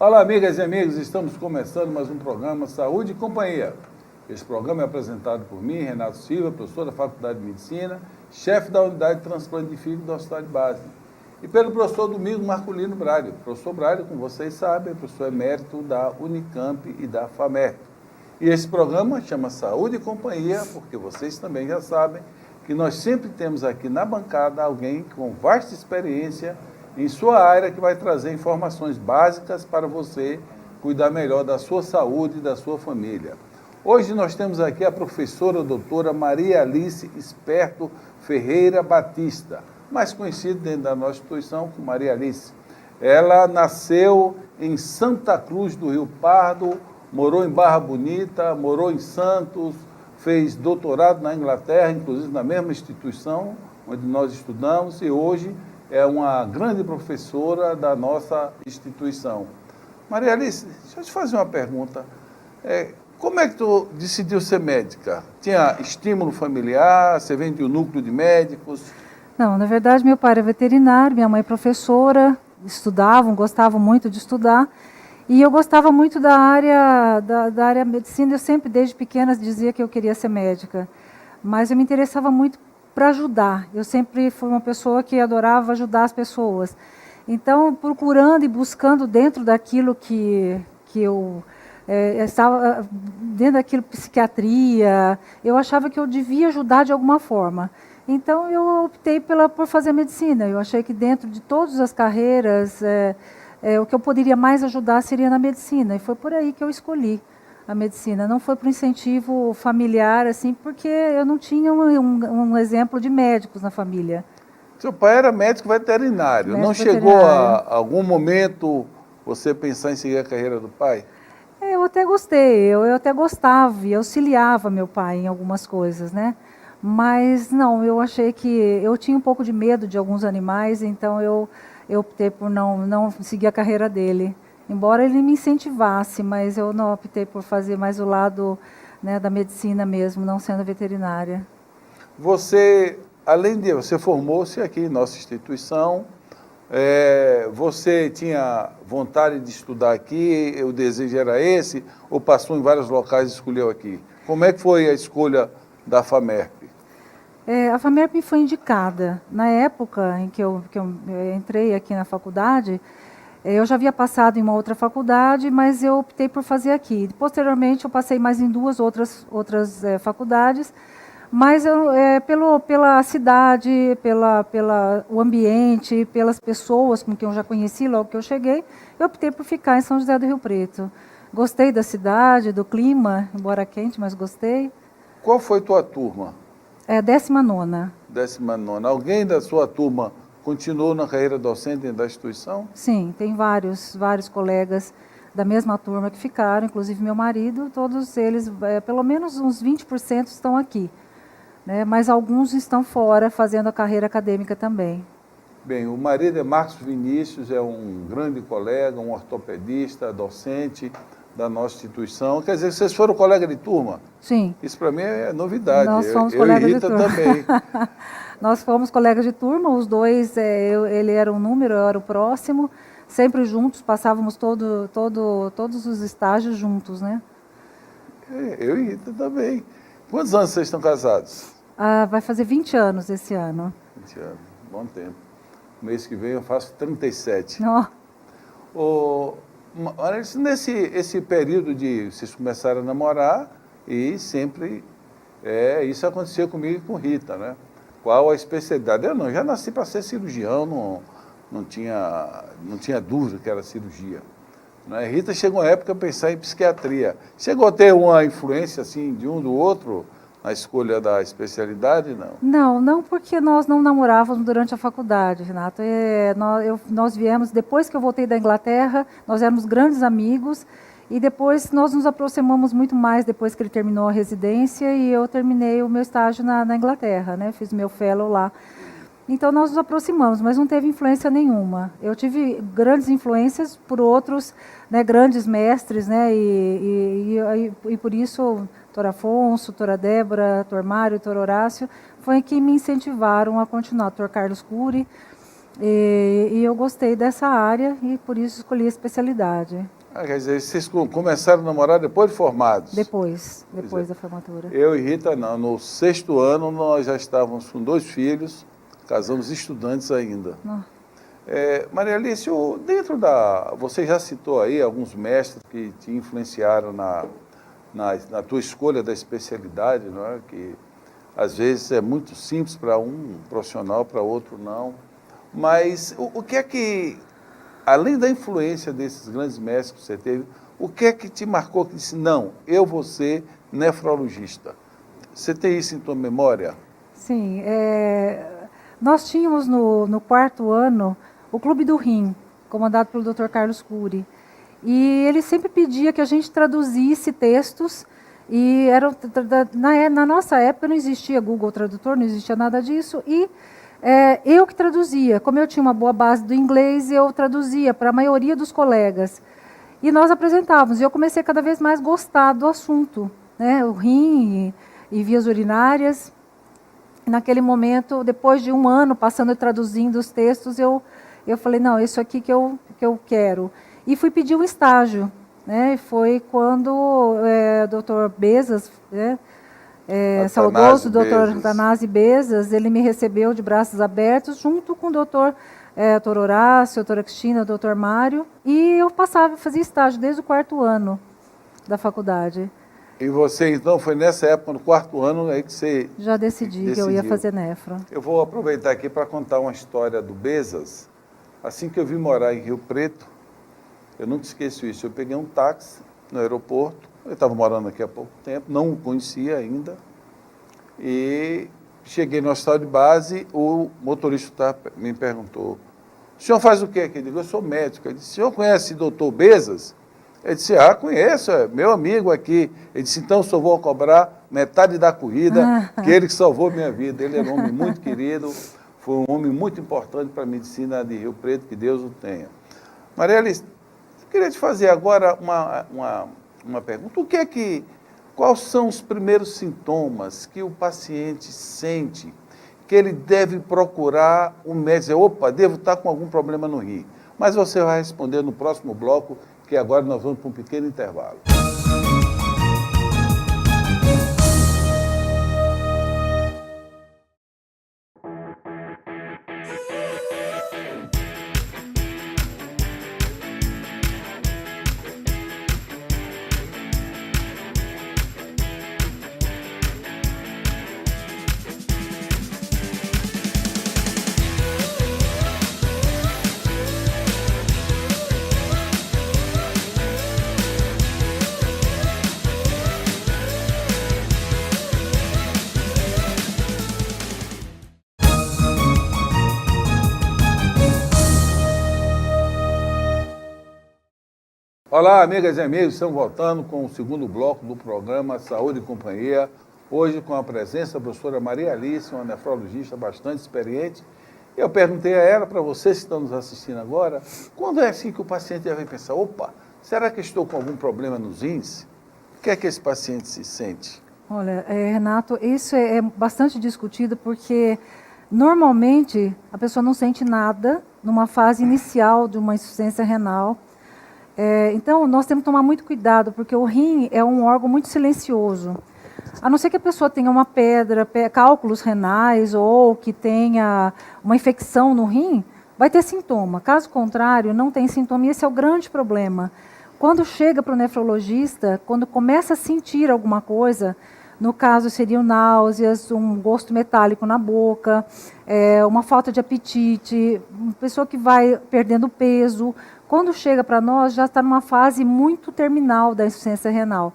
Olá, amigas e amigos, estamos começando mais um programa Saúde e Companhia. Esse programa é apresentado por mim, Renato Silva, professor da Faculdade de Medicina, chefe da Unidade de Transplante de Fígado da Hospital de Base, e pelo professor Domingos Marculino Braga. O professor Braga, como vocês sabem, é professor emérito da Unicamp e da FAMERP. E esse programa chama Saúde e Companhia, porque vocês também já sabem que nós sempre temos aqui na bancada alguém com vasta experiência em sua área que vai trazer informações básicas para você cuidar melhor da sua saúde e da sua família. Hoje nós temos aqui a professora doutora Maria Alice Esperto Ferreira Batista, mais conhecida dentro da nossa instituição como Maria Alice. Ela nasceu em Santa Cruz do Rio Pardo, morou em Barra Bonita, morou em Santos, fez doutorado na Inglaterra, inclusive na mesma instituição onde nós estudamos, e hoje é uma grande professora da nossa instituição. Maria Alice, deixa eu te fazer uma pergunta. Como é que tu decidiu ser médica? Tinha estímulo familiar? Você vem de um núcleo de médicos? Não, na verdade meu pai era veterinário, minha mãe é professora, gostavam muito de estudar. E eu gostava muito da área medicina, eu sempre desde pequena dizia que eu queria ser médica. Mas eu me interessava muito para ajudar. Eu sempre fui uma pessoa que adorava ajudar as pessoas. Então, procurando e buscando dentro daquilo que eu estava, dentro daquilo psiquiatria, eu achava que eu devia ajudar de alguma forma. Então, eu optei por fazer medicina. Eu achei que dentro de todas as carreiras, o que eu poderia mais ajudar seria na medicina. E foi por aí que eu escolhi a medicina. Não foi por incentivo familiar, assim, porque eu não tinha um exemplo de médicos na família. Seu pai era médico veterinário. Não chegou a algum momento você pensar em seguir a carreira do pai? Eu até gostei, eu até gostava e auxiliava meu pai em algumas coisas, né? Mas não, eu achei que eu tinha um pouco de medo de alguns animais, então eu optei por não seguir a carreira dele. Embora ele me incentivasse, mas eu não optei por fazer mais o lado, né, da medicina mesmo, não sendo veterinária. Você, além de você formou-se aqui em nossa instituição, você tinha vontade de estudar aqui, o desejo era esse, ou passou em vários locais e escolheu aqui? Como é que foi a escolha da FAMERP? A FAMERP me foi indicada. Na época em que eu entrei aqui na faculdade, eu já havia passado em uma outra faculdade, mas eu optei por fazer aqui. Posteriormente, eu passei mais em duas outras faculdades, mas pela cidade, o ambiente, pelas pessoas com quem eu já conheci logo que eu cheguei, eu optei por ficar em São José do Rio Preto. Gostei da cidade, do clima, embora quente, mas gostei. Qual foi tua turma? 19ª. 19ª. Alguém da sua turma continuou na carreira docente dentro da instituição? Sim, tem vários colegas da mesma turma que ficaram, inclusive meu marido, todos eles, pelo menos uns 20% estão aqui, né? Mas alguns estão fora, fazendo a carreira acadêmica também. Bem, o marido é Marcos Vinícius, é um grande colega, um ortopedista, docente da nossa instituição. Quer dizer, vocês foram colega de turma? Sim. Isso para mim é novidade. Nós fomos eu colegas e Rita de turma. também. Nós fomos colegas de turma, os dois, ele era um número, eu era o próximo, sempre juntos, passávamos todos os estágios juntos, né? Eu e Rita também. Quantos anos vocês estão casados? Vai fazer 20 anos esse ano. 20 anos, bom tempo. Mês que vem eu faço 37. Nesse período de vocês começaram a namorar, e sempre isso aconteceu comigo e com Rita, né? Qual a especialidade? Eu já nasci para ser cirurgião, não tinha dúvida que era cirurgia. Né? Rita chegou uma época a pensar em psiquiatria. Chegou a ter uma influência assim de um do outro na escolha da especialidade, não? Não, porque nós não namorávamos durante a faculdade, Renato. Nós viemos, depois que eu voltei da Inglaterra, nós éramos grandes amigos, e depois nós nos aproximamos muito mais depois que ele terminou a residência e eu terminei o meu estágio na Inglaterra, né? Fiz meu fellow lá. Então nós nos aproximamos, mas não teve influência nenhuma. Eu tive grandes influências por outros, né, grandes mestres, né, e por isso Dr. Afonso, Dra. Débora, Dr. Mário, Dr. Horácio, foi quem me incentivaram a continuar. Dr. Carlos Cury, E eu gostei dessa área e por isso escolhi a especialidade. Quer dizer, vocês começaram a namorar depois de formados? Depois da formatura. Eu e Rita, não. No 6º ano, nós já estávamos com 2 filhos, casamos estudantes ainda. Maria Alice, dentro você já citou aí alguns mestres que te influenciaram na tua escolha da especialidade, não é? Que às vezes é muito simples para um profissional, para outro não. Mas o que é que, além da influência desses grandes mestres que você teve, o que é que te marcou que disse, não, eu vou ser nefrologista? Você tem isso em tua memória? Sim. Nós tínhamos no 4º ano o Clube do Rim, comandado pelo Dr. Carlos Cury. E ele sempre pedia que a gente traduzisse textos, e na nossa época não existia Google Tradutor, não existia nada disso, e eu que traduzia. Como eu tinha uma boa base do inglês, eu traduzia para a maioria dos colegas. E nós apresentávamos, e eu comecei cada vez mais a gostar do assunto, né? O rim e vias urinárias. Naquele momento, depois de um ano passando e traduzindo os textos, eu falei, não, isso aqui que eu quero. E fui pedir um estágio, né? Foi quando o doutor Bezas, saudoso doutor Atanásio Bezas, ele me recebeu de braços abertos, junto com o doutor Horácio, a doutora Cristina, o doutor Mário, e eu fazia estágio desde o 4º ano da faculdade. E você, então, foi nessa época, no 4º ano, aí que você já decidiu que eu ia fazer nefro. Eu vou aproveitar aqui para contar uma história do Bezas. Assim que eu vim morar em Rio Preto, eu nunca esqueço isso, eu peguei um táxi no aeroporto, eu estava morando aqui há pouco tempo, não o conhecia ainda, e cheguei no hospital de base, o motorista me perguntou, o senhor faz o quê aqui? Eu digo, eu sou médico. Ele disse, o senhor conhece o doutor Bezas? Eu disse, conheço, é meu amigo aqui. Ele disse, então, só vou cobrar metade da corrida, que ele que salvou minha vida. Ele era um homem muito querido, foi um homem muito importante para a medicina de Rio Preto, que Deus o tenha. Maria Alice, eu queria te fazer agora uma pergunta. Quais são os primeiros sintomas que o paciente sente que ele deve procurar um médico? Dizer, opa, devo estar com algum problema no rim. Mas você vai responder no próximo bloco, que agora nós vamos para um pequeno intervalo. Olá, amigas e amigos, estamos voltando com o segundo bloco do programa Saúde e Companhia, hoje com a presença da professora Maria Alice, uma nefrologista bastante experiente. Eu perguntei a ela, para vocês que estão nos assistindo agora, quando é assim que o paciente deve pensar, opa, será que estou com algum problema nos rins? O que é que esse paciente se sente? Olha, Renato, isso é bastante discutido porque normalmente a pessoa não sente nada numa fase inicial de uma insuficiência renal. Então, nós temos que tomar muito cuidado, porque o rim é um órgão muito silencioso. A não ser que a pessoa tenha uma pedra, cálculos renais, ou que tenha uma infecção no rim, vai ter sintoma. Caso contrário, não tem sintoma, e esse é o grande problema. Quando chega para o nefrologista, quando começa a sentir alguma coisa, no caso seriam náuseas, um gosto metálico na boca, uma falta de apetite, uma pessoa que vai perdendo peso. Quando chega para nós, já está numa fase muito terminal da insuficiência renal.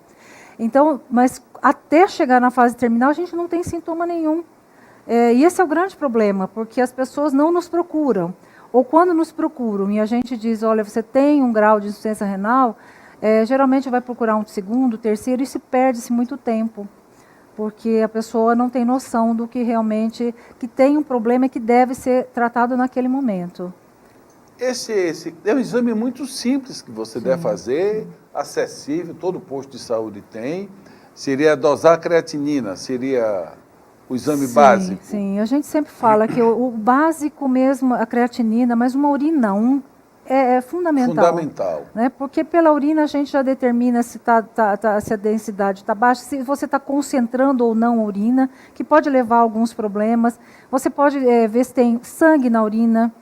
Então, mas até chegar na fase terminal, a gente não tem sintoma nenhum. E esse é o grande problema, porque as pessoas não nos procuram. Ou quando nos procuram e a gente diz, olha, você tem um grau de insuficiência renal, geralmente vai procurar um segundo, terceiro, e se perde-se muito tempo. Porque a pessoa não tem noção do que realmente, que tem um problema e que deve ser tratado naquele momento. Esse é um exame muito simples que você deve fazer, acessível, todo posto de saúde tem. Seria dosar creatinina, seria o exame básico? Sim, a gente sempre fala que o básico mesmo, a creatinina, mas uma urina 1 é fundamental. Fundamental. Né? Porque pela urina a gente já determina se a densidade está baixa, se você está concentrando ou não a urina, que pode levar a alguns problemas. Você pode ver se tem sangue na urina,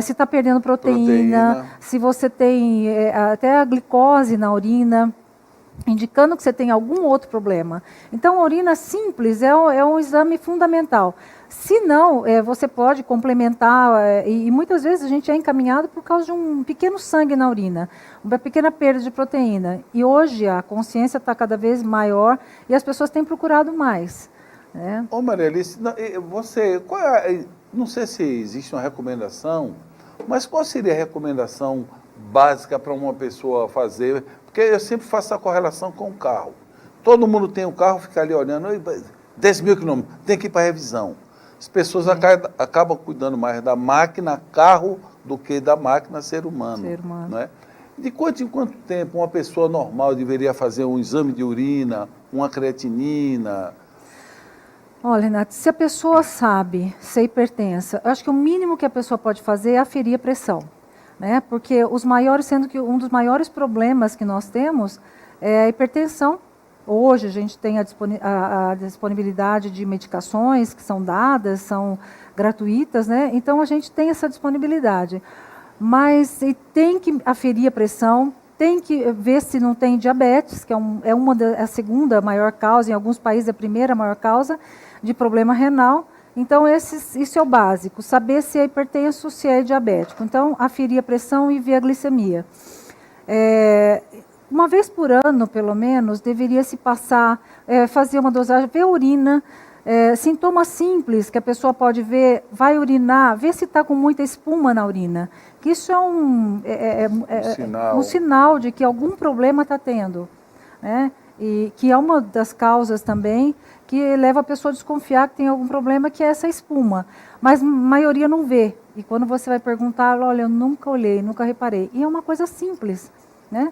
se está perdendo proteína, se você tem até a glicose na urina, indicando que você tem algum outro problema. Então, a urina simples é um exame fundamental. Se não, você pode complementar, e muitas vezes a gente é encaminhado por causa de um pequeno sangue na urina, uma pequena perda de proteína. E hoje a consciência está cada vez maior e as pessoas têm procurado mais. Né? Ô Maria Alice, você, não sei se existe uma recomendação, mas qual seria a recomendação básica para uma pessoa fazer? Porque eu sempre faço a correlação com o carro. Todo mundo tem um carro, fica ali olhando, 10 mil quilômetros, tem que ir para a revisão. As pessoas acabam cuidando mais da máquina carro do que da máquina ser humano. Não é? De quanto em quanto tempo uma pessoa normal deveria fazer um exame de urina, uma creatinina? Olha, Renato, se a pessoa sabe se é hipertensa, eu acho que o mínimo que a pessoa pode fazer é aferir a pressão. Né? Porque sendo que um dos maiores problemas que nós temos é a hipertensão. Hoje a gente tem a disponibilidade de medicações que são dadas, são gratuitas, né? Então a gente tem essa disponibilidade. Mas tem que aferir a pressão, tem que ver se não tem diabetes, que é a segunda maior causa, em alguns países é a primeira maior causa de problema renal. Então, isso é o básico, saber se é hipertenso, se é diabético. Então, aferir a pressão e ver a glicemia. Uma vez por ano, pelo menos, deveria se passar, fazer uma dosagem, ver a urina, sintomas simples que a pessoa pode ver, vai urinar, ver se está com muita espuma na urina. Que isso é um sinal de que algum problema está tendo. Né? E que é uma das causas também que leva a pessoa a desconfiar que tem algum problema, que é essa espuma. Mas a maioria não vê. E quando você vai perguntar, olha, eu nunca olhei, nunca reparei. E é uma coisa simples, né,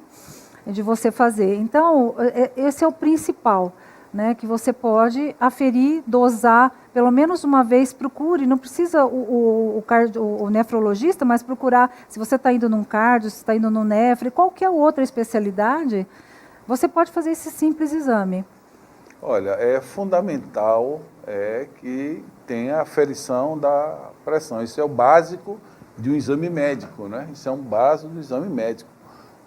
de você fazer. Então, esse é o principal, né, que você pode aferir, dosar, pelo menos uma vez, procure. Não precisa o nefrologista, mas procurar, se você está indo num cardio, se está indo no nefre, qualquer outra especialidade, você pode fazer esse simples exame. Olha, é fundamental que tenha a aferição da pressão. Isso é o básico de um exame médico, né? Isso é um básico do exame médico.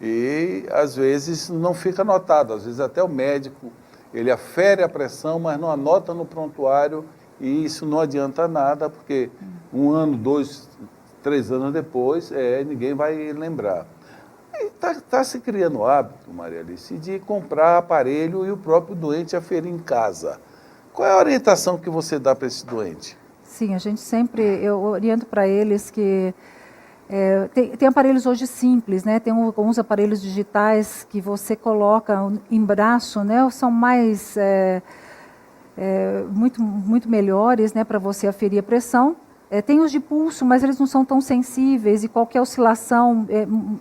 E, às vezes, não fica anotado. Às vezes, até o médico, ele afere a pressão, mas não anota no prontuário, e isso não adianta nada, porque 1 ano, 2, 3 anos depois, ninguém vai lembrar. Está se criando o hábito, Maria Alice, de comprar aparelho e o próprio doente aferir em casa. Qual é a orientação que você dá para esse doente? Sim, eu oriento para eles que tem aparelhos hoje simples, né? Tem alguns aparelhos digitais que você coloca em braço, né? São mais muito melhores, né, para você aferir a pressão. Tem os de pulso, mas eles não são tão sensíveis e qualquer oscilação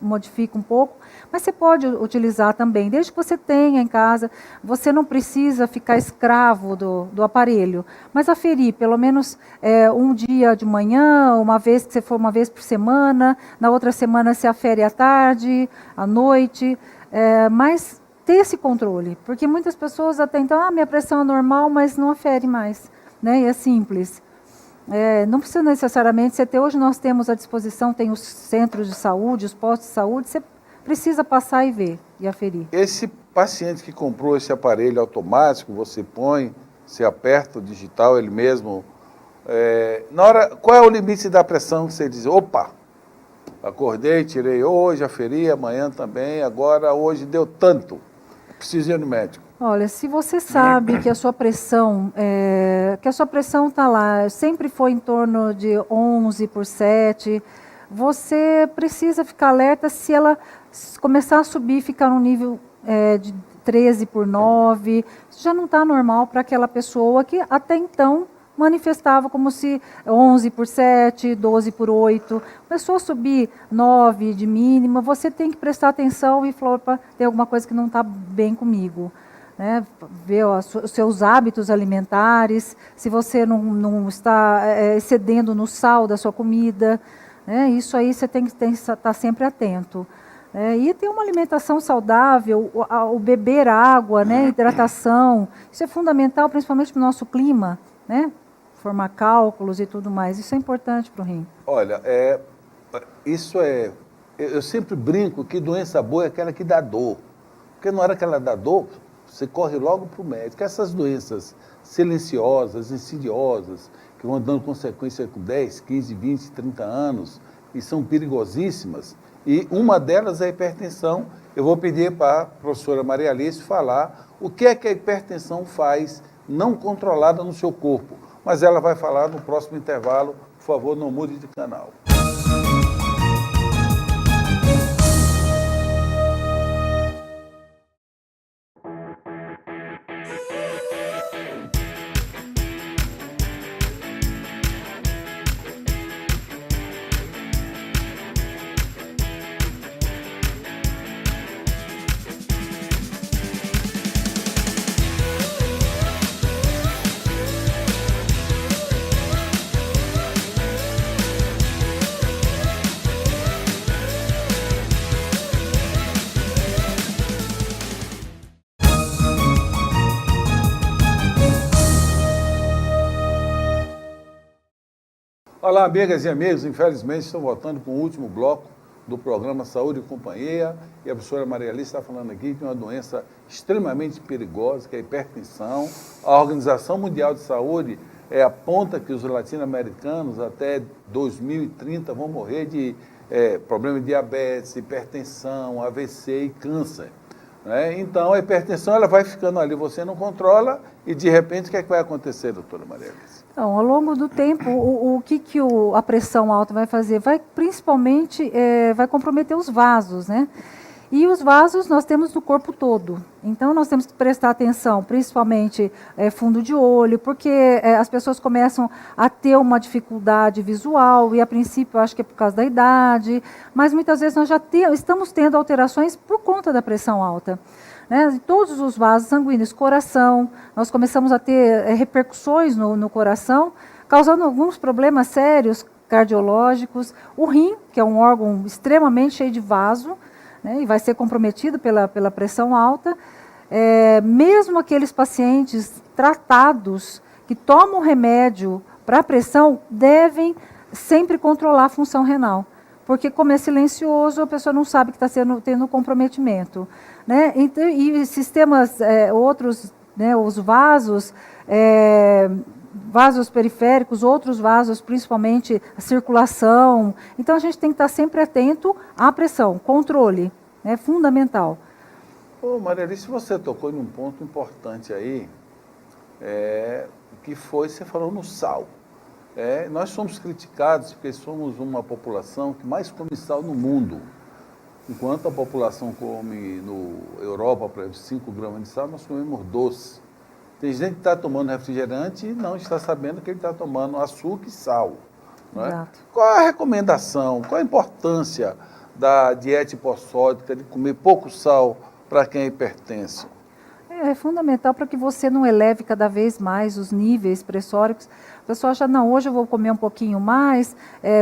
modifica um pouco. Mas você pode utilizar também, desde que você tenha em casa. Você não precisa ficar escravo do aparelho, mas aferir pelo menos um dia de manhã, que você for uma vez por semana, na outra semana você afere à tarde, à noite, mas ter esse controle, porque muitas pessoas até então, minha pressão é normal, mas não afere mais, né? E é simples. Não precisa necessariamente hoje nós temos à disposição, tem os centros de saúde, os postos de saúde, você precisa passar e ver e aferir. Esse paciente que comprou esse aparelho automático, você põe, você aperta o digital, ele mesmo, qual é o limite da pressão que você diz, opa, acordei, tirei hoje, aferi, amanhã também, agora hoje deu tanto, preciso ir no médico. Olha, se você sabe que a sua pressão está lá, sempre foi em torno de 11/7, você precisa ficar alerta se ela começar a subir, ficar no nível de 13/9, já não está normal para aquela pessoa que até então manifestava como se 11/7, 12/8. Começou a subir 9 de mínima, você tem que prestar atenção e falar, opa, tem alguma coisa que não está bem comigo. né, ver os seus hábitos alimentares, se você não está excedendo no sal da sua comida, né, isso aí você tem que estar sempre atento. E ter uma alimentação saudável, o beber água, né, hidratação, isso é fundamental, principalmente para o nosso clima, né, formar cálculos e tudo mais, isso é importante para o rim. Olha, eu sempre brinco que doença boa é aquela que dá dor, porque na hora que ela dá dor, você corre logo para o médico. Essas doenças silenciosas, insidiosas, que vão dando consequência com 10, 15, 20, 30 anos, e são perigosíssimas, e uma delas é a hipertensão. Eu vou pedir para a professora Maria Alice falar o que é que a hipertensão faz não controlada no seu corpo, mas ela vai falar no próximo intervalo. Por favor, não mude de canal. Olá, amigas e amigos, infelizmente estamos voltando com o último bloco do programa Saúde e Companhia, e a professora Maria Alice está falando aqui de uma doença extremamente perigosa, que é a hipertensão. A Organização Mundial de Saúde aponta que os latino-americanos até 2030 vão morrer de problema de diabetes, hipertensão, AVC e câncer. Então, a hipertensão ela vai ficando ali, você não controla, e de repente o que é que vai acontecer, doutora Maria Alice? Então, ao longo do tempo, o que a pressão alta vai fazer? Principalmente, vai comprometer os vasos, né? E os vasos nós temos no corpo todo. Então, nós temos que prestar atenção, principalmente fundo de olho, porque as pessoas começam a ter uma dificuldade visual, e a princípio eu acho que é por causa da idade, mas muitas vezes nós já estamos tendo alterações por conta da pressão alta. Né? Todos os vasos sanguíneos, coração, nós começamos a ter repercussões no coração, causando alguns problemas sérios cardiológicos. O rim, que é um órgão extremamente cheio de vaso, né, e vai ser comprometido pela pressão alta. Mesmo aqueles pacientes tratados que tomam remédio para a pressão devem sempre controlar a função renal, porque como é silencioso, a pessoa não sabe que está tendo comprometimento. Né? Então, e sistemas outros, né, os vasos, vasos periféricos, outros vasos, principalmente a circulação. Então, a gente tem que estar sempre atento à pressão, controle, é fundamental. Maria Alice, você tocou em um ponto importante aí, que foi, você falou no sal. Nós somos criticados porque somos uma população que mais come sal no mundo. Enquanto a população come, na Europa, por exemplo, 5 gramas de sal, nós comemos doce. Tem gente que está tomando refrigerante e não está sabendo que ele está tomando açúcar e sal. Não é? Exato. Qual a recomendação, qual a importância da dieta hipossódica, de comer pouco sal para quem é hipertenso? É fundamental para que você não eleve cada vez mais os níveis pressóricos. O pessoal acha, não, hoje eu vou comer um pouquinho mais,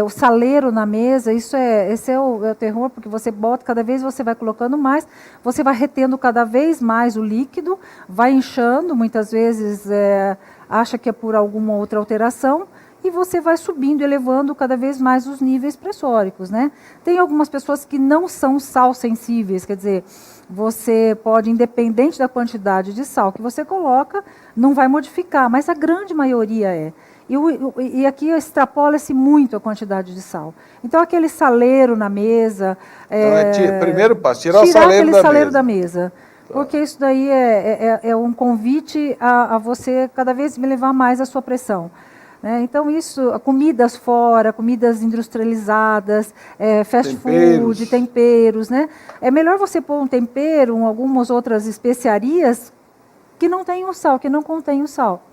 o saleiro na mesa, esse é o terror, porque você bota, cada vez você vai colocando mais, você vai retendo cada vez mais o líquido, vai inchando, muitas vezes acha que é por alguma outra alteração, e você vai subindo, elevando cada vez mais os níveis pressóricos, né? Tem algumas pessoas que não são sal sensíveis, quer dizer, você pode, independente da quantidade de sal que você coloca, não vai modificar, mas a grande maioria é. E aqui extrapola-se muito a quantidade de sal. Então, aquele saleiro na mesa... primeiro passo, tirar o saleiro aquele saleiro da mesa. Porque isso daí é um convite a você cada vez elevar mais a sua pressão. Então, comidas fora, comidas industrializadas, fast food, temperos, né? É melhor você pôr um tempero, algumas outras especiarias que não tenham sal, que não contêm o sal.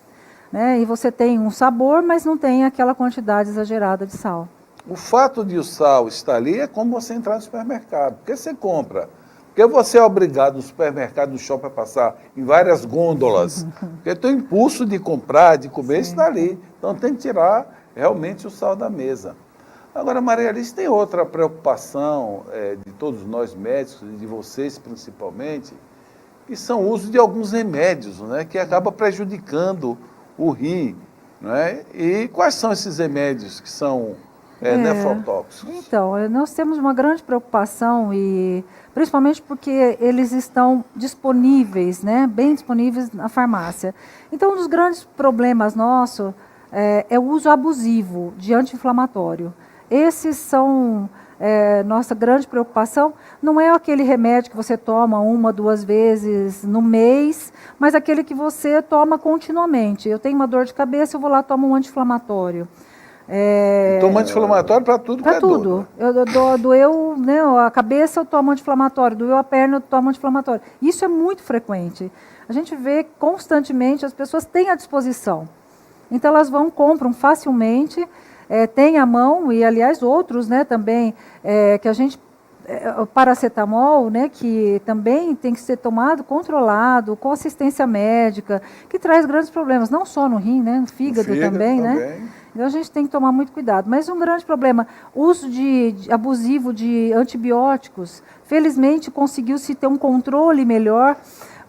Né? E você tem um sabor, mas não tem aquela quantidade exagerada de sal. O fato de o sal estar ali é como você entrar no supermercado, porque você compra Porque você é obrigado no supermercado, no shopping, a passar em várias gôndolas. Porque tem o impulso de comprar, de comer, isso dali. Então tem que tirar realmente o sal da mesa. Agora, Maria Alice, tem outra preocupação de todos nós médicos, e de vocês principalmente, que são o uso de alguns remédios, né, que acaba prejudicando o rim. Né? E quais são esses remédios que são nefrotóxicos? Então, nós temos uma grande preocupação, e principalmente porque eles estão disponíveis, né, bem disponíveis na farmácia. Então, um dos grandes problemas nossos é o uso abusivo de anti-inflamatório. Esses são nossa grande preocupação. Não é aquele remédio que você toma 1, 2 vezes no mês, mas aquele que você toma continuamente. Eu tenho uma dor de cabeça, eu vou lá, tomo um anti-inflamatório. Toma anti-inflamatório para tudo que é tudo. Dor. Doeu, né, a cabeça, eu tomo anti-inflamatório. Doeu a perna, eu tomo anti-inflamatório. Isso é muito frequente. A gente vê constantemente, as pessoas têm à disposição. Então elas vão, compram facilmente, tem à mão, e aliás outros, né, também, que a gente, o paracetamol, né, que também tem que ser tomado, controlado, com assistência médica, que traz grandes problemas, não só no rim, né, no fígado também, né? Então a gente tem que tomar muito cuidado. Mas um grande problema, uso abusivo de antibióticos. Felizmente conseguiu-se ter um controle melhor,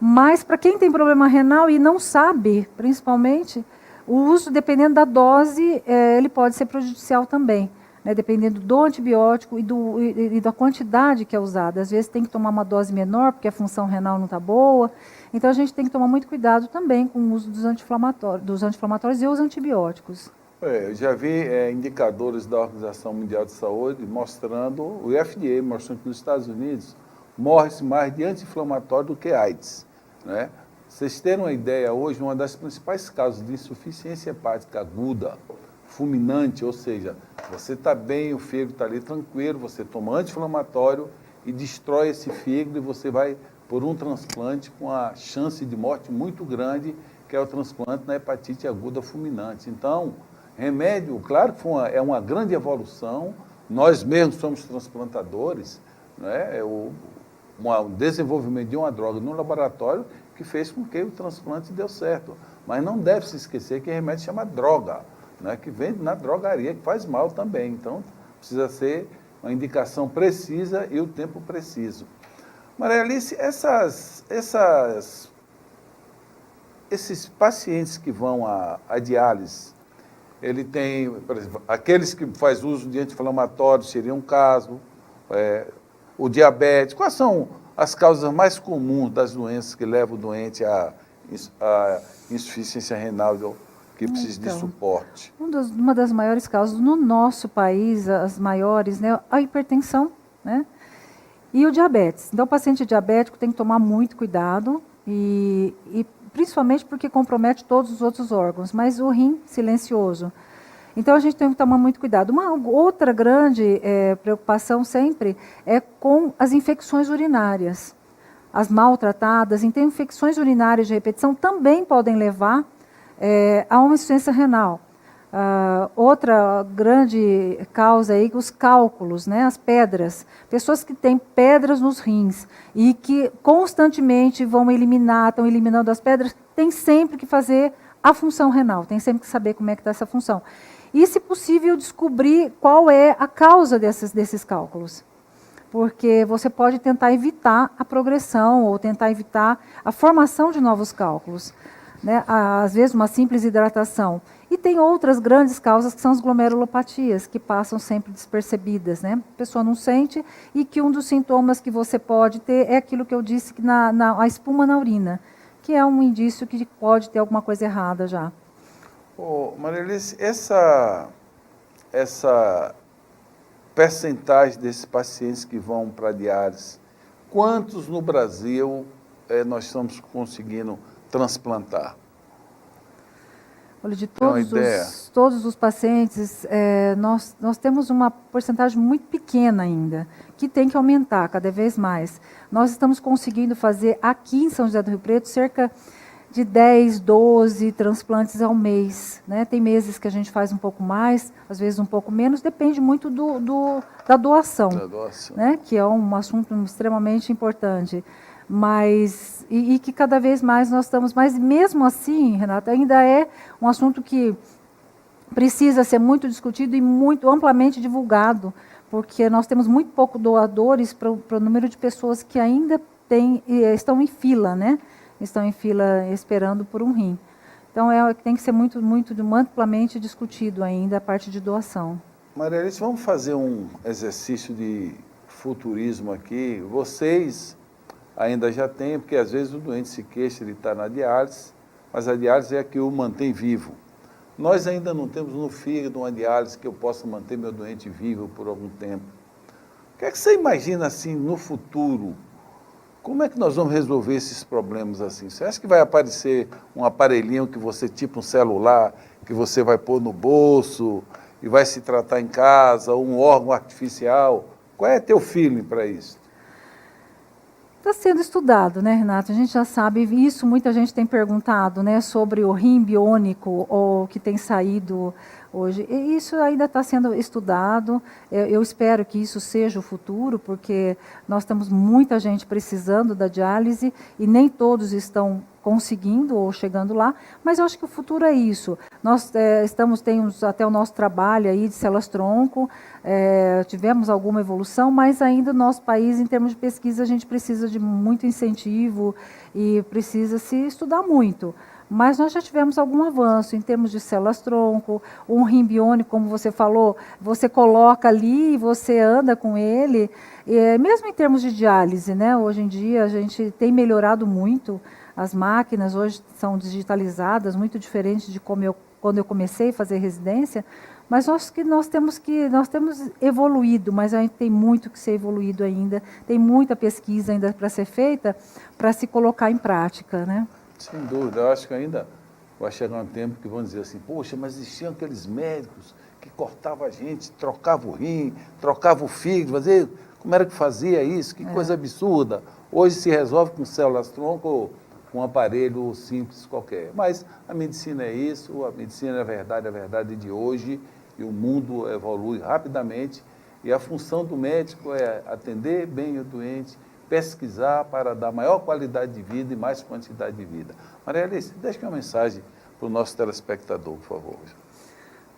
mas para quem tem problema renal e não sabe, principalmente, o uso, dependendo da dose, ele pode ser prejudicial também, né, dependendo do antibiótico e da quantidade que é usada. Às vezes tem que tomar uma dose menor, porque a função renal não está boa. Então a gente tem que tomar muito cuidado também com o uso dos anti-inflamatórios e os antibióticos. Eu já vi indicadores da Organização Mundial de Saúde mostrando, o FDA mostrando que nos Estados Unidos morre-se mais de anti-inflamatório do que AIDS, né? Vocês terem uma ideia, hoje, uma das principais causas de insuficiência hepática aguda, fulminante, ou seja, você está bem, o fígado está ali tranquilo, você toma anti-inflamatório e destrói esse fígado e você vai por um transplante com a chance de morte muito grande, que é o transplante na hepatite aguda fulminante. Então, remédio, claro que é uma grande evolução, nós mesmos somos transplantadores, né? O desenvolvimento de uma droga no laboratório que fez com que o transplante deu certo. Mas não deve se esquecer que remédio se chama droga, né? Que vende na drogaria, que faz mal também. Então, precisa ser uma indicação precisa e o tempo preciso. Maria Alice, esses pacientes que vão à diálise, ele tem, por exemplo, aqueles que fazem uso de anti-inflamatórios seria um caso, o diabetes. Quais são as causas mais comuns das doenças que levam o doente à insuficiência renal que precisa de suporte? Uma das maiores causas no nosso país, as maiores, né, a hipertensão, né, e o diabetes. Então, o paciente diabético tem que tomar muito cuidado, e principalmente porque compromete todos os outros órgãos, mas o rim silencioso. Então, a gente tem que tomar muito cuidado. Uma outra grande preocupação sempre é com as infecções urinárias, as maltratadas. Então, infecções urinárias de repetição também podem levar a uma insuficiência renal. Outra grande causa aí, os cálculos, né, as pedras. Pessoas que têm pedras nos rins e que constantemente estão eliminando as pedras, tem sempre que fazer a função renal, tem sempre que saber como é que está essa função. E, se possível, descobrir qual é a causa desses cálculos. Porque você pode tentar evitar a progressão ou tentar evitar a formação de novos cálculos. Né? Às vezes, uma simples hidratação. E tem outras grandes causas, que são as glomerulopatias, que passam sempre despercebidas, né? A pessoa não sente, e que um dos sintomas que você pode ter é aquilo que eu disse, que a espuma na urina, que é um indício que pode ter alguma coisa errada já. Maria Alice, essa percentagem desses pacientes que vão para a diálise, quantos no Brasil nós estamos conseguindo transplantar? Olha, de todos os pacientes, nós temos uma porcentagem muito pequena ainda, que tem que aumentar cada vez mais. Nós estamos conseguindo fazer aqui em São José do Rio Preto cerca de 10, 12 transplantes ao mês, né? Tem meses que a gente faz um pouco mais, às vezes um pouco menos, depende muito da doação, né? Que é um assunto extremamente importante. Mas, e que cada vez mais nós estamos, mas mesmo assim, Renata, ainda é um assunto que precisa ser muito discutido e muito amplamente divulgado, porque nós temos muito pouco doadores para o número de pessoas que ainda estão em fila, né? Estão em fila esperando por um rim. Então, tem que ser muito amplamente discutido ainda a parte de doação. Maria Alice, vamos fazer um exercício de futurismo aqui. Vocês ainda já têm, porque às vezes o doente se queixa, ele está na diálise, mas a diálise é a que o mantém vivo. Nós ainda não temos no fígado uma diálise que eu possa manter meu doente vivo por algum tempo. O que é que você imagina assim no futuro? Como é que nós vamos resolver esses problemas assim? Você acha que vai aparecer um aparelhinho que você, tipo um celular, que você vai pôr no bolso e vai se tratar em casa, ou um órgão artificial? Qual é teu feeling para isso? Está sendo estudado, né, Renato? A gente já sabe isso, muita gente tem perguntado, né, sobre o rim biônico, ou que tem saído hoje. E isso ainda está sendo estudado. Eu espero que isso seja o futuro, porque nós temos muita gente precisando da diálise e nem todos estão conseguindo ou chegando lá, mas eu acho que o futuro é isso. Nós temos até o nosso trabalho aí de células-tronco, tivemos alguma evolução, mas ainda no nosso país, em termos de pesquisa, a gente precisa de muito incentivo e precisa se estudar muito. Mas nós já tivemos algum avanço em termos de células-tronco, um rim biônico, como você falou, você coloca ali e você anda com ele, mesmo em termos de diálise, né? Hoje em dia a gente tem melhorado muito. As máquinas hoje são digitalizadas, muito diferente de quando eu comecei a fazer residência, mas acho que nós temos evoluído, mas ainda tem muito que ser evoluído ainda, tem muita pesquisa ainda para ser feita, para se colocar em prática, né? Sem dúvida, eu acho que ainda vai chegar um tempo que vão dizer assim, poxa, mas existiam aqueles médicos que cortavam a gente, trocavam o rim, trocavam o fígado, como era que fazia isso? Que coisa absurda. Hoje se resolve com células-tronco ou com um aparelho simples qualquer. Mas a medicina é isso, a medicina é a verdade de hoje, e o mundo evolui rapidamente, e a função do médico é atender bem o doente, pesquisar para dar maior qualidade de vida e mais quantidade de vida. Maria Alice, deixe uma mensagem para o nosso telespectador, por favor.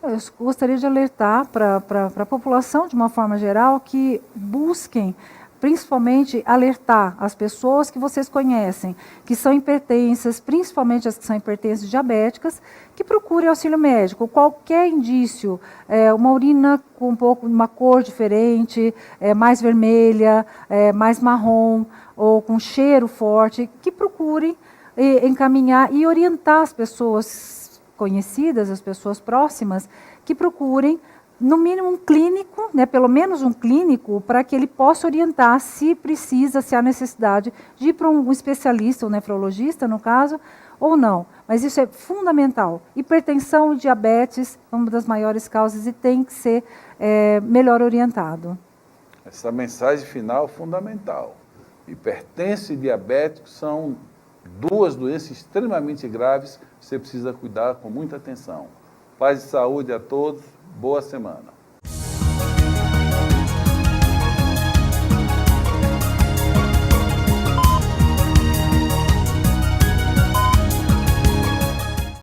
Eu gostaria de alertar para a população, de uma forma geral, que busquem, principalmente, alertar as pessoas que vocês conhecem, que são hipertensas, principalmente as que são hipertensas diabéticas, que procurem auxílio médico. Qualquer indício, uma urina com uma cor diferente, mais vermelha, mais marrom, ou com cheiro forte, que procurem encaminhar e orientar as pessoas conhecidas, as pessoas próximas, que procurem no mínimo um clínico, né, pelo menos um clínico, para que ele possa orientar se precisa, se há necessidade de ir para um especialista, um nefrologista, no caso, ou não. Mas isso é fundamental. Hipertensão e diabetes é uma das maiores causas e tem que ser melhor orientado. Essa mensagem final é fundamental. Hipertensão e diabetes são duas doenças extremamente graves, você precisa cuidar com muita atenção. Paz e saúde a todos. Boa semana.